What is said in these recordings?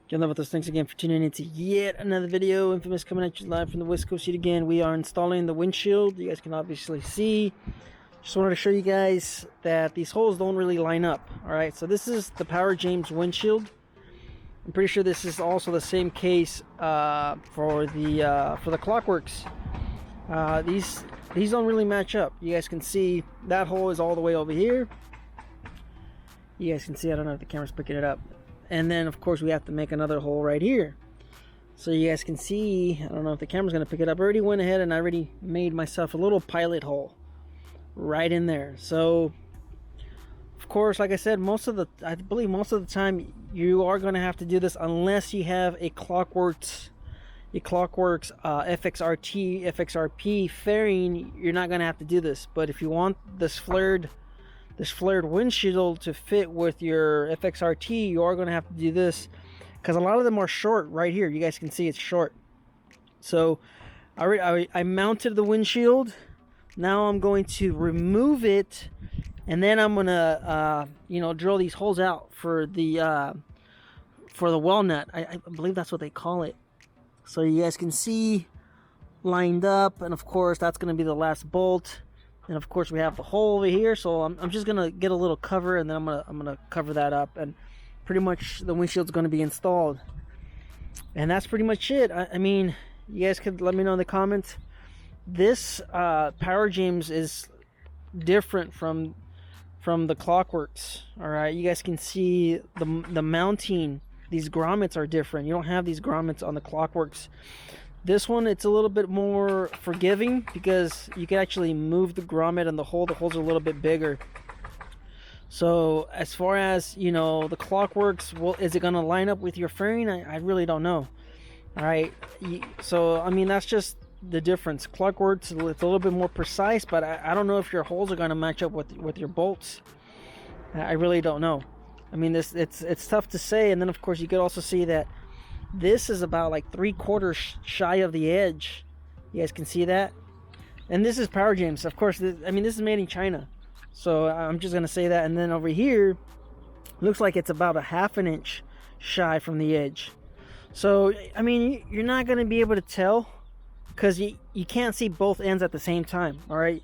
Getting love with those. Thanks again for tuning in to yet another video. Infamous coming at you live from the West Coast yet again. We are installing the windshield. You guys can obviously see. Just wanted to show you guys that these holes don't really line up. Alright, so this is the Power James windshield. I'm pretty sure this is also the same case for the Klockworks. These don't really match up. You guys can see that hole is all the way over here. You guys can see, I don't know if the camera's picking it up. And then of course we have to make another hole right here. So you guys can see, I don't know if the camera's gonna pick it up. I already went ahead and I already made myself a little pilot hole right in there. So of course, like I said, I believe most of the time you are gonna have to do this unless you have a Klockworks FXRT, FXRP fairing. You're not gonna have to do this. But if you want this flared windshield to fit with your FXRT, you are going to have to do this, because a lot of them are short right here. You guys can see it's short. So I mounted the windshield. Now I'm going to remove it, and then I'm going to drill these holes out for the well nut. I believe that's what they call it. So you guys can see lined up, and of course that's going to be the last bolt. And of course we have the hole over here, so I'm just gonna get a little cover, and then I'm gonna cover that up, and pretty much the windshield's gonna be installed. And that's pretty much it. I mean, you guys could let me know in the comments. This Power James is different from the Klockworks. All right, you guys can see the mounting. These grommets are different. You don't have these grommets on the Klockworks. This one, it's a little bit more forgiving because you can actually move the grommet, and the holes are a little bit bigger. So as far as, the Klockworks, well, is it going to line up with your fairing? I really don't know. All right. So, I mean, that's just the difference. Klockworks, it's a little bit more precise, but I don't know if your holes are going to match up with your bolts. I really don't know. I mean, it's tough to say. And then, of course, you could also see that this is about like 3/4 shy of the edge. You guys can see that. And this is Power James. Of course, this is made in China. So I'm just going to say that. And then over here, looks like it's about a 1/2 inch shy from the edge. So, I mean, you're not going to be able to tell, because you can't see both ends at the same time. All right.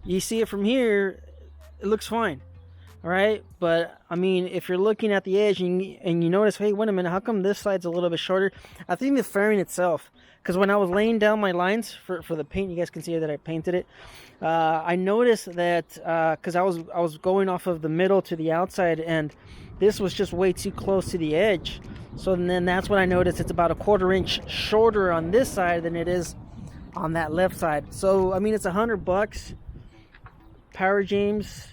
You see it from here, it looks fine. All right, but I mean, if you're looking at the edge and you notice, hey, wait a minute, how come this side's a little bit shorter? I think the fairing itself, because when I was laying down my lines for the paint, you guys can see that I painted it. I noticed that because I was going off of the middle to the outside, and this was just way too close to the edge. So then that's when I noticed it's about a 1/4 inch shorter on this side than it is on that left side. So I mean, it's $100. Power James.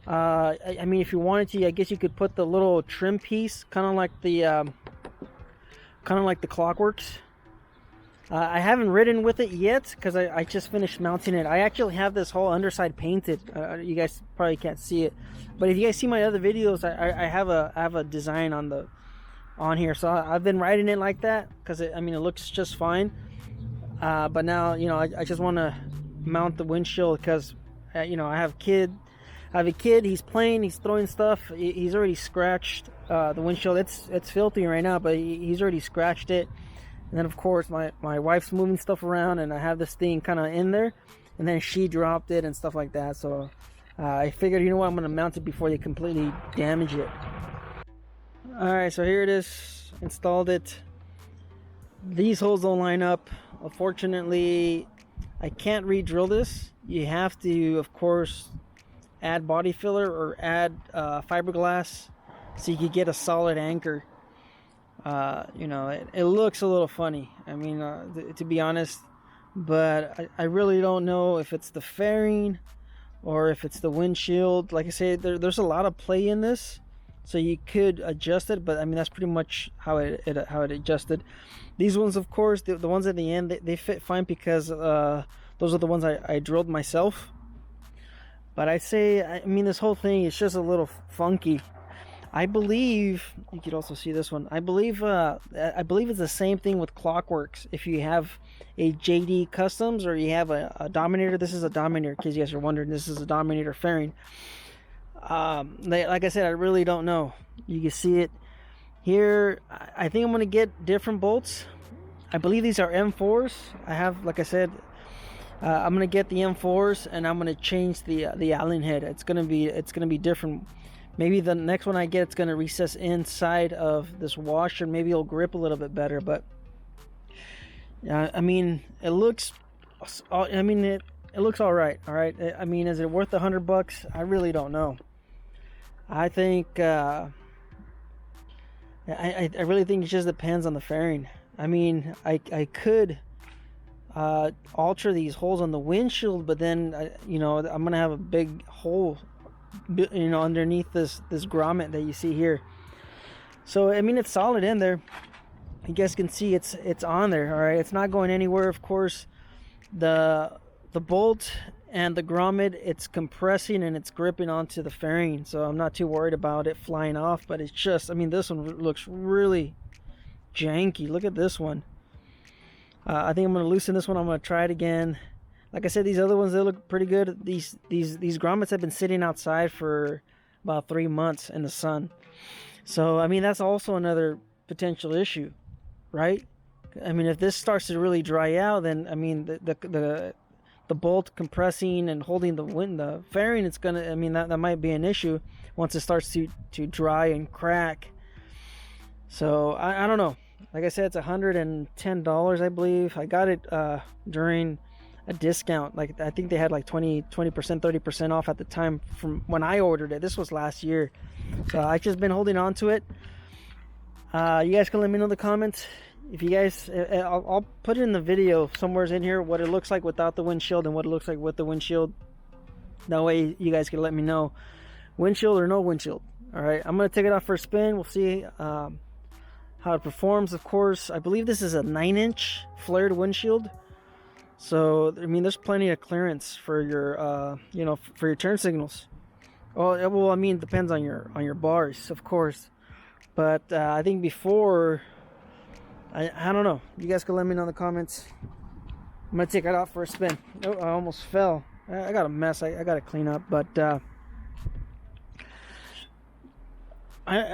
I mean, if you wanted to, I guess you could put the little trim piece, kind of like the Klockworks. I haven't ridden with it yet because I just finished mounting it. I actually have this whole underside painted. You guys probably can't see it, but if you guys see my other videos, I have a design on here. So I've been riding it like that because it looks just fine. But now I just want to mount the windshield because I have a kid, he's playing, he's throwing stuff, he's already scratched the windshield. It's filthy right now, but he's already scratched it. And then of course my wife's moving stuff around, and I have this thing kind of in there, and then she dropped it and stuff like that. So I figured, I'm going to mount it before they completely damage it. Alright, so here it is, installed it. These holes don't line up. Unfortunately, I can't re-drill this. You have to, of course, add body filler or add fiberglass so you can get a solid anchor. It looks a little funny, I mean, to be honest, but I really don't know if it's the fairing or if it's the windshield. Like I say, there's a lot of play in this, so you could adjust it, but I mean, that's pretty much how it adjusted. These ones, of course, the ones at the end, they fit fine because those are the ones I drilled myself. But I mean, this whole thing is just a little funky. I believe you could also see this one. I believe it's the same thing with Klockworks. If you have a JD Customs or you have a Dominator, this is a Dominator. In case you guys are wondering, this is a Dominator fairing. Like I said, I really don't know. You can see it. Here, I think I'm gonna get different bolts. I believe these are M4s. I have, like I said, I'm gonna get the M4s, and I'm gonna change the Allen head. It's gonna be different. Maybe the next one I get, it's gonna recess inside of this washer. Maybe it'll grip a little bit better. But I mean, it looks. I mean, it looks all right. All right. I mean, is it worth $100? I really don't know. I think. I really think it just depends on the fairing. I mean, I could alter these holes on the windshield, but then you know, I'm gonna have a big hole, you know, underneath this grommet that you see here. So I mean, it's solid in there. You guys can see it's on there. All right, it's not going anywhere. Of course, the bolt and the grommet, it's compressing and it's gripping onto the fairing, so I'm not too worried about it flying off. But it's just, I mean, this one looks really janky. Look at this one. I think I'm going to loosen this one. I'm going to try it again. Like I said, these other ones, they look pretty good. These grommets have been sitting outside for about 3 months in the sun. So I mean, that's also another potential issue, right? I mean, if this starts to really dry out, then I mean, the bolt compressing and holding the fairing, it's gonna, I mean, that might be an issue once it starts to dry and crack. So I don't know. Like I said, it's $110, I believe. I got it during a discount. Like, I think they had like 20%, 30% off at the time from when I ordered it. This was last year. So I've just been holding on to it. You guys can let me know in the comments. If you guys, I'll put it in the video somewhere in here what it looks like without the windshield and what it looks like with the windshield. That way you guys can let me know, windshield or no windshield. All right, I'm gonna take it off for a spin. We'll see how it performs. Of course, I believe this is a 9-inch flared windshield. So I mean, there's plenty of clearance for your, you know, for your turn signals. Well, I mean, it depends on your bars, of course. But I think before. I don't know. You guys can let me know in the comments. I'm gonna take it off for a spin. Oh, I almost fell. I got a mess. I gotta clean up. But I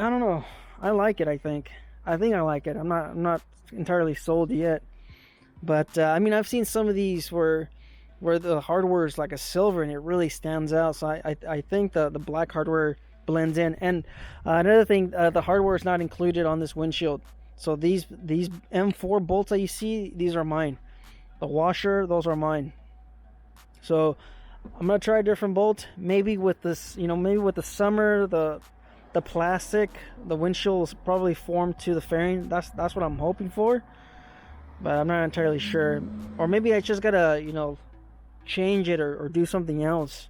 don't know. I like it. I think I like it. I'm not entirely sold yet. But I mean, I've seen some of these where the hardware is like a silver and it really stands out. So I think the black hardware blends in. And another thing, the hardware is not included on this windshield. So these M4 bolts that you see, these are mine. The washer, those are mine. So I'm gonna try a different bolt. Maybe with this, you know, maybe with the summer, the plastic, the windshield is probably formed to the fairing. That's what I'm hoping for. But I'm not entirely sure. Or maybe I just gotta, you know, change it or do something else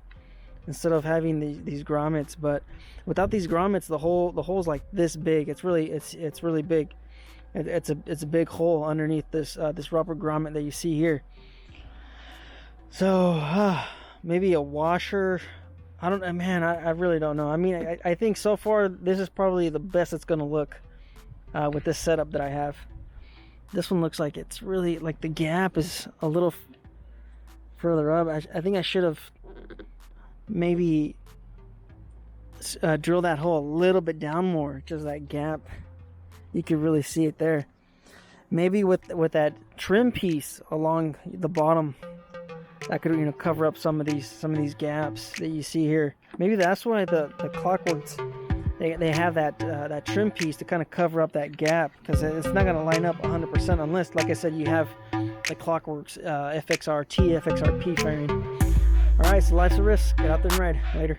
instead of having these grommets. But without these grommets, the hole's like this big. It's really big. It's a big hole underneath this rubber grommet that you see here. So maybe a washer. I don't know, man. I really don't know. I mean, I think so far this is probably the best it's gonna look with this setup that I have. This one looks like it's really, like, the gap is a little further up. I think I should have maybe drill that hole a little bit down more, just that gap. You can really see it there. Maybe with that trim piece along the bottom, that could, you know, cover up some of these gaps that you see here. Maybe that's why the Klockworks, they have that trim piece to kind of cover up that gap, because it's not going to line up 100% unless, like I said, you have the Klockworks FXRT, FXRP fairing. All right, so life's a risk. Get out there and ride. Later.